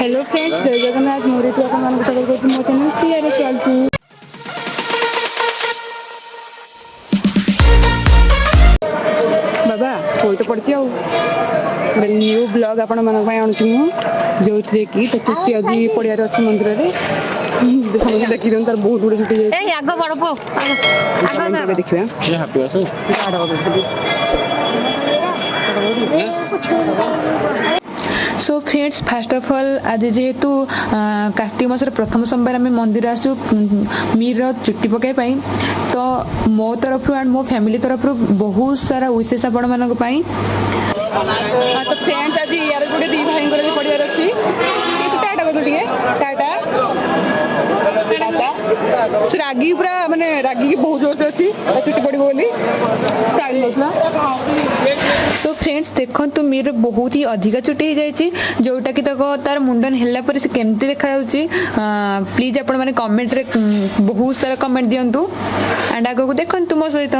Hello friends, जय जगन्नाथ। मोर तो आपको स्वागत करती मो चैनल टीआरएस वालू। बाबा शोई तो पड़ी गोटे न्यू ब्लॉग आपण मानक आणुची मु जो थे कि तो चुट्टी आज पड़ियार अच्छी मंदिर रे समझ देखि दन तार बहुत गुडे छुट्टी जाय ए आगो बड़ पो आगो देखिबा ये हैप्पी आसो so friends, first of all आज जेहेतु कार्तिक मासर प्रथम सोमवार आम मंदिर आसु मीर चुट्टी पकाई पाई, तो मो तरफ एंड मो फैमिली तरफ बहुत सारा विशेष आपण मान तो फ्रेंड्स आज यार गोटे दी भाई पड़ियार अच्छी टाटा को टाटा से रागी पूरा माने रागी की बहुत जोर से अच्छी चुट्टी पड़ो बोली सो फ्रेंड्स देखो तो मीर बहुत ही अधिका चुट्टी हो जाए जोटा कि तक तार मुंडन है से केमती देखा प्लीज आपण मैंने कमेंट रे बहुत सारा कमेंट दिंतु एंड आग को देखु मो सहित।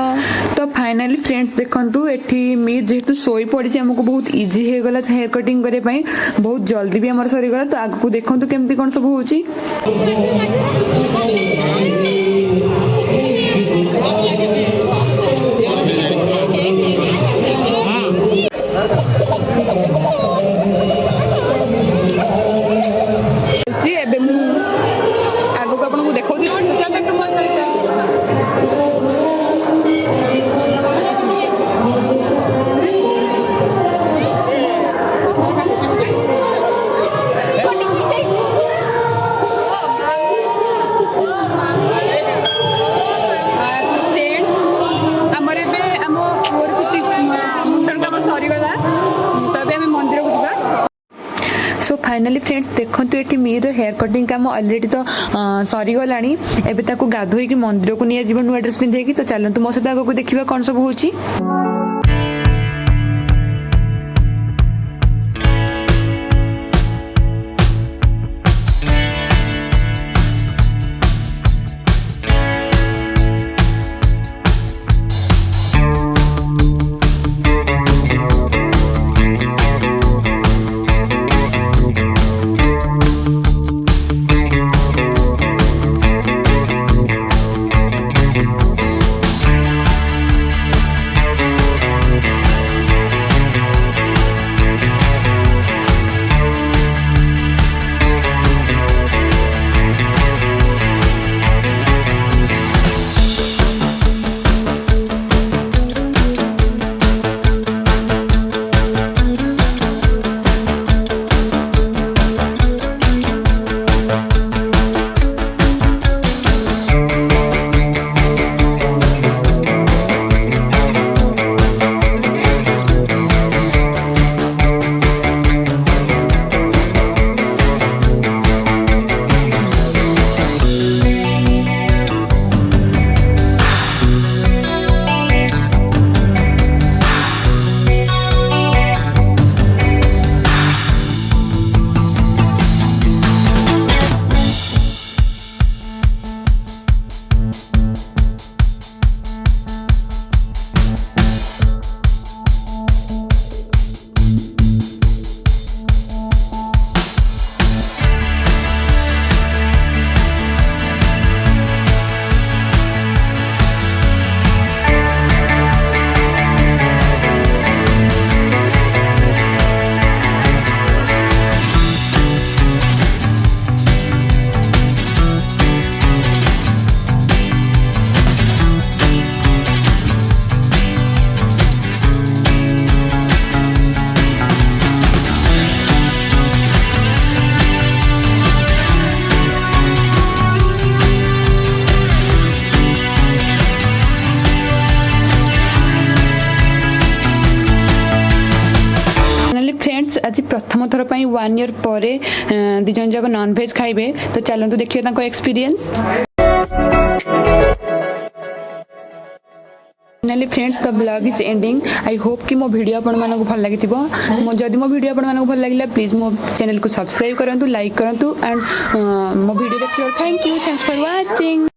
तो फाइनाली फ्रेंड्स देखु एठी मीर जेहेतु सोई पड़ी आमको बहुत इजी हो गला हेयर कटिंग करने बहुत जल्दी भी आम सरीगला। तो आग को देखु केमती कौन सब हो सो फाइनाली फ्रेंड्स देखो ये मीर हेयर कटिंग काम ऑलरेडी तो सरी गला एवं गाधोई मंदिर को नहीं नुआ ड्रेस पिंधे। तो चलतु मो सहित आगे देखा कौन सब हो आज प्रथम थर 1 ईयर पर दिज जाक नॉन वेज खाइबे। तो चलतु देखिए experience. Finally friends the blog is ending. I hope कि मो वीडियो आपण मानक भल लगी जदि मो वीडियो आपण मानक भल लगिला प्लीज मो चैनल को सब्सक्राइब करंतु, लाइक करंतु एंड मो वीडियो देखियो। Thank you, thanks for watching.